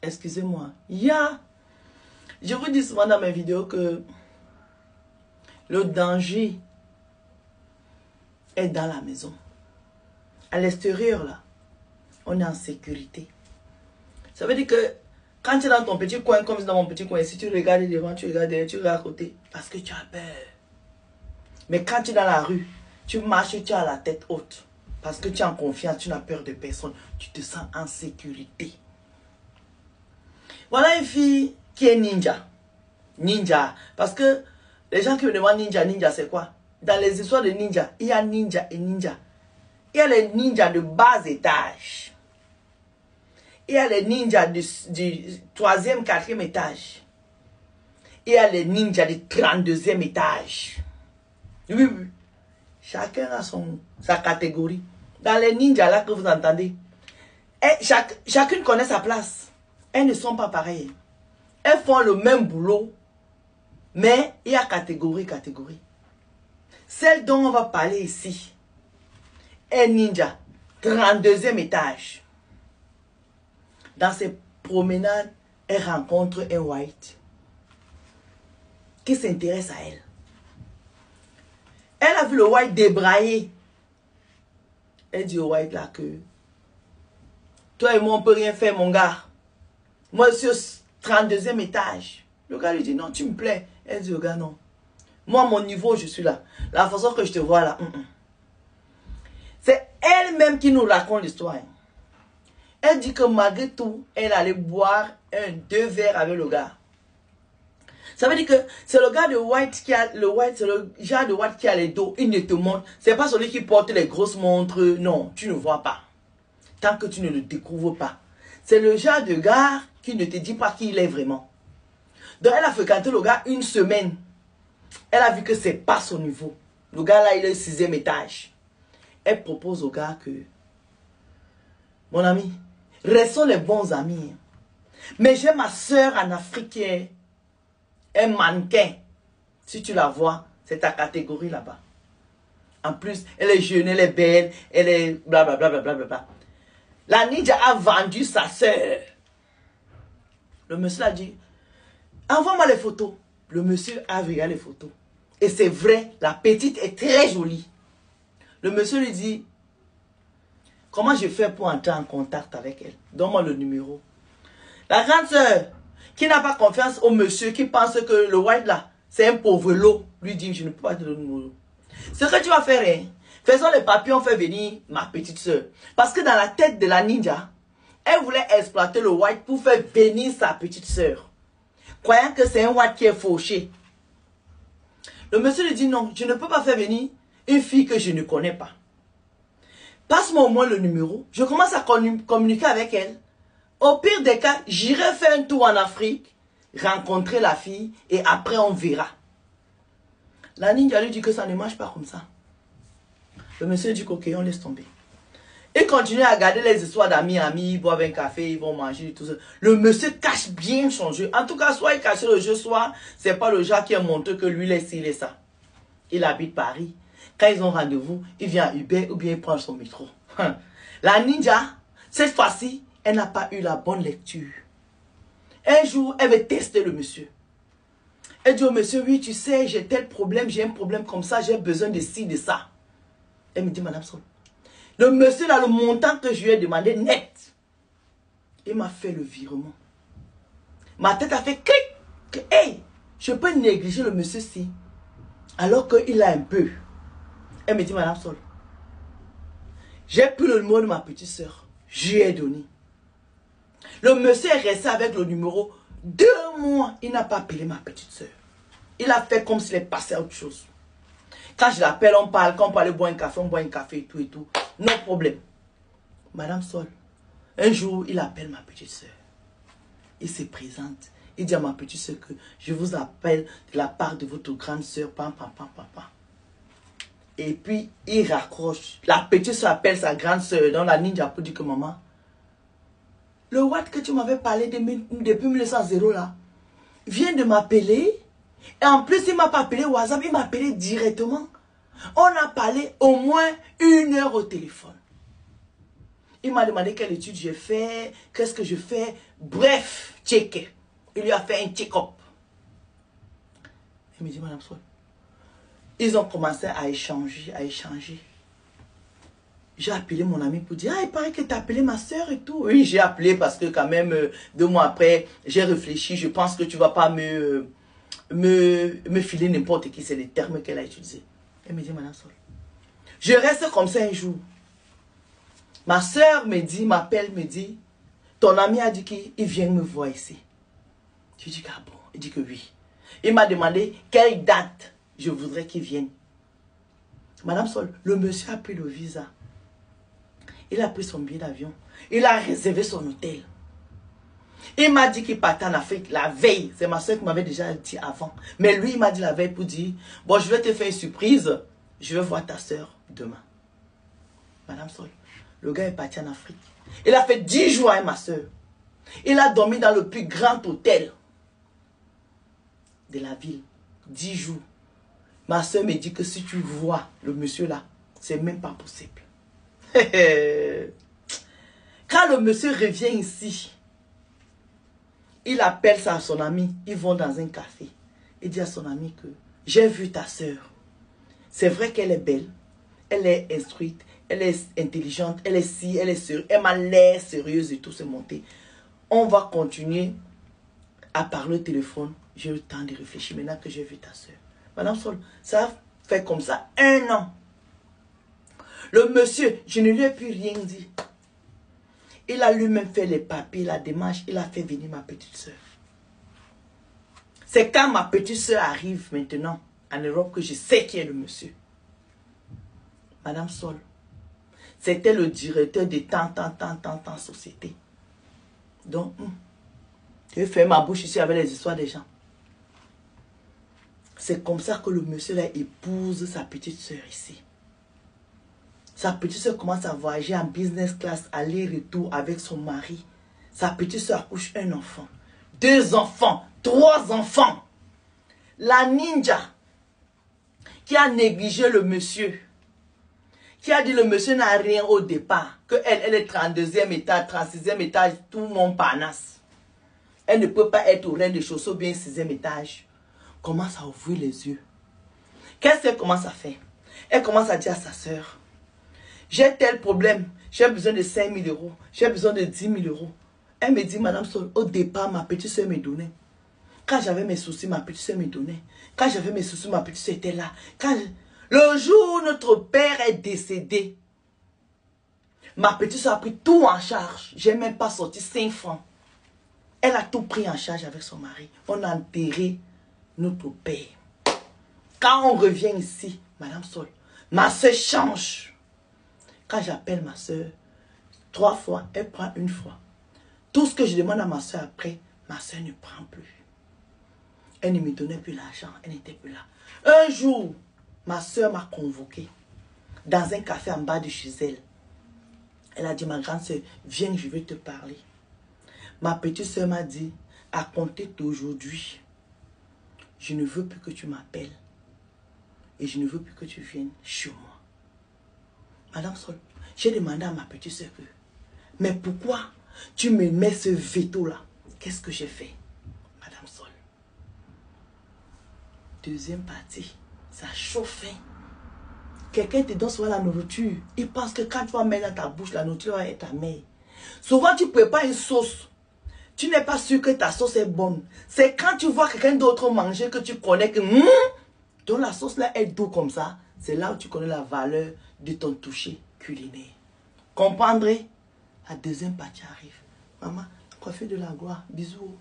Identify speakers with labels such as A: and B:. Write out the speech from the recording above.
A: excusez-moi, je vous dis souvent dans mes vidéos que le danger est dans la maison. À l'extérieur, là, on est en sécurité. Ça veut dire que quand tu es dans ton petit coin, comme dans mon petit coin, si tu regardes devant, tu regardes derrière, tu regardes à côté, parce que tu as peur. Mais quand tu es dans la rue, tu marches, tu as la tête haute. Parce que tu es en confiance, tu n'as peur de personne. Tu te sens en sécurité. Voilà une fille qui est ninja. Ninja. Parce que les gens qui me demandent ninja, c'est quoi? Dans les histoires de ninja, il y a ninja et ninja. Il y a les ninjas de bas étage. Il y a les ninjas du 3e, 4e étage. Il y a les ninjas du 32e étage. Oui, oui. Chacun a sa catégorie. Dans les ninjas là que vous entendez, chacune connaît sa place. Elles ne sont pas pareilles. Elles font le même boulot, mais il y a catégorie. Celle dont on va parler ici est ninja, 32e étage. Dans ses promenades, elle rencontre un white qui s'intéresse à elle. Elle a vu le white débrailler. Elle dit au white là que toi et moi on peut rien faire mon gars. Moi je suis au 32e étage. Le gars lui dit non tu me plais. Elle dit au gars non. Moi mon niveau je suis là. La façon que je te vois là. C'est elle-même qui nous raconte l'histoire. Elle dit que malgré tout, elle allait boire 2 verres avec le gars. Ça veut dire que c'est le gars de white qui a c'est le genre de white qui a les dos, il ne te montre. C'est pas celui qui porte les grosses montres. Non, tu ne vois pas. Tant que tu ne le découvres pas. C'est le genre de gars qui ne te dit pas qui il est vraiment. Donc elle a fréquenté le gars 1 semaine. Elle a vu que c'est pas son niveau. Le gars là, il est au 6e étage. Elle propose au gars que, mon ami, restons les bons amis. Mais j'ai ma soeur en Afrique qui est un mannequin. Si tu la vois, c'est ta catégorie là-bas. En plus, elle est jeune, elle est belle, elle est blablabla. Bla. La ninja a vendu sa soeur. Le monsieur a dit, envoie-moi les photos. Le monsieur a regardé les photos. Et c'est vrai, la petite est très jolie. Le monsieur lui dit, comment je fais pour entrer en contact avec elle? Donne-moi le numéro. La grande soeur, qui n'a pas confiance au monsieur, qui pense que le white là, c'est un pauvre lot, lui dit, je ne peux pas te donner le numéro. Ce que tu vas faire, hein, faisons les papiers, on fait venir ma petite soeur. Parce que dans la tête de la ninja, elle voulait exploiter le white pour faire venir sa petite soeur. Croyant que c'est un white qui est fauché. Le monsieur lui dit, non, je ne peux pas faire venir une fille que je ne connais pas. Passe-moi au moins le numéro. Je commence à communiquer avec elle. Au pire des cas, j'irai faire un tour en Afrique, rencontrer la fille et après on verra. La ninja lui dit que ça ne marche pas comme ça. Le monsieur dit qu'ok, on laisse tomber. Il continue à garder les histoires d'amis, ils boivent un café, ils vont manger, tout ça. Le monsieur cache bien son jeu. En tout cas, soit il cache le jeu, soit c'est pas le genre qui est montré que lui, il est ça. Il habite Paris. Quand ils ont rendez-vous, il vient à Uber ou bien il prend son métro. La ninja, cette fois-ci, elle n'a pas eu la bonne lecture. Un jour, elle veut tester le monsieur. Elle dit au monsieur, oui, tu sais, j'ai tel problème, j'ai un problème comme ça, j'ai besoin de ci, de ça. Elle me dit, madame Sol, le monsieur là, le montant que je lui ai demandé net, il m'a fait le virement. Ma tête a fait clic. Hey, je peux négliger le monsieur-ci, alors qu'il a un peu. Elle me dit, madame Sol, j'ai pris le numéro de ma petite soeur. Je lui ai donné. Le monsieur est resté avec le numéro 2 mois. Il n'a pas appelé ma petite soeur. Il a fait comme s'il est passé à autre chose. Quand je l'appelle, on parle. Quand on peut aller boire un café, on boit un café et tout et tout. Non problème. Madame Sol, un jour, il appelle ma petite soeur. Il se présente. Il dit à ma petite soeur que je vous appelle de la part de votre grande soeur. Papa. Et puis, il raccroche. La petite soeur appelle sa grande soeur dans la ninja pour dire que maman, le Watt que tu m'avais parlé depuis 1900 là, vient de m'appeler. Et en plus, il ne m'a pas appelé WhatsApp, il m'a appelé directement. On a parlé au moins 1 heure au téléphone. Il m'a demandé quelle étude j'ai fait, qu'est-ce que je fais. Bref, check. Il lui a fait un check-up. Il me dit, Madame Sol, ils ont commencé à échanger, J'ai appelé mon ami pour dire, ah, il paraît que tu as appelé ma soeur et tout. Oui, j'ai appelé parce que quand même, 2 mois après, j'ai réfléchi. Je pense que tu ne vas pas me filer n'importe qui. C'est les termes qu'elle a utilisés. Elle me dit, Madame Sol, je reste comme ça un jour. Ma soeur m'appelle, me dit, ton ami a dit qu'il vient me voir ici. Je dis, ah bon? Il dit que oui. Il m'a demandé quelle date je voudrais qu'il vienne. Madame Sol, le monsieur a pris le visa. Il a pris son billet d'avion. Il a réservé son hôtel. Il m'a dit qu'il partait en Afrique la veille. C'est ma soeur qui m'avait déjà dit avant. Mais lui, il m'a dit la veille pour dire, bon, je vais te faire une surprise. Je vais voir ta soeur demain. Madame Sol, le gars est parti en Afrique. Il a fait 10 jours avec ma soeur. Il a dormi dans le plus grand hôtel de la ville. 10 jours. Ma soeur me dit que si tu vois le monsieur là, c'est même pas possible. Quand le monsieur revient ici, il appelle ça à son ami. Ils vont dans un café. Il dit à son ami que j'ai vu ta soeur. C'est vrai qu'elle est belle. Elle est instruite. Elle est intelligente. Elle est si, elle est sérieuse. Elle m'a l'air sérieuse et tout se monter. On va continuer à parler au téléphone. J'ai eu le temps de réfléchir maintenant que j'ai vu ta soeur. Madame Sol, ça fait comme ça 1 an. Le monsieur, je ne lui ai plus rien dit. Il a lui-même fait les papiers, la démarche. Il a fait venir ma petite soeur. C'est quand ma petite soeur arrive maintenant en Europe que je sais qui est le monsieur. Madame Sol, c'était le directeur de tant société. Donc, je vais faire ma bouche ici avec les histoires des gens. C'est comme ça que le monsieur là épouse sa petite soeur ici. Sa petite soeur commence à voyager en business class, aller-retour avec son mari. Sa petite soeur accouche 1 enfant, 2 enfants, 3 enfants. La ninja qui a négligé le monsieur, qui a dit le monsieur n'a rien au départ, que elle est 32e étage, 36e étage, tout le monde parnasse. Elle ne peut pas être au rez-de-chaussée ou bien 6e étage. Commence à ouvrir les yeux. Qu'est-ce qu'elle commence à faire? Elle commence à dire à sa soeur, j'ai tel problème, j'ai besoin de 5 000 euros, j'ai besoin de 10 000 euros. Elle me dit, Madame Sol, au départ, ma petite soeur me donnait. Quand j'avais mes soucis, ma petite soeur me donnait. Quand j'avais mes soucis, ma petite soeur était là. Le jour où notre père est décédé, ma petite soeur a pris tout en charge. Je n'ai même pas sorti 5 francs. Elle a tout pris en charge avec son mari. On a enterré notre père. Quand on revient ici, Madame Sol, ma soeur change. Quand j'appelle ma soeur 3 fois, elle prend 1 fois. Tout ce que je demande à ma soeur après, ma soeur ne prend plus. Elle ne me donnait plus l'argent, elle n'était plus là. Un jour, ma soeur m'a convoqué dans un café en bas de chez elle. Elle a dit, ma grande soeur, viens, je vais te parler. Ma petite soeur m'a dit, à compter d'aujourd'hui, je ne veux plus que tu m'appelles. Et je ne veux plus que tu viennes chez moi. Madame Sol, j'ai demandé à ma petite soeur que, mais pourquoi tu me mets ce veto-là? Qu'est-ce que j'ai fait, Madame Sol? Deuxième partie, ça chauffait. Quelqu'un te donne souvent la nourriture. Il pense que quand tu vas mettre dans ta bouche, la nourriture va être amère. Souvent, tu prépares une sauce. Tu n'es pas sûr que ta sauce est bonne. C'est quand tu vois quelqu'un d'autre manger que tu connais que donc la sauce là est douce comme ça. C'est là où tu connais la valeur de ton toucher culinaire. Comprendrez? La deuxième partie arrive. Maman, coiffure de la gloire. Bisous.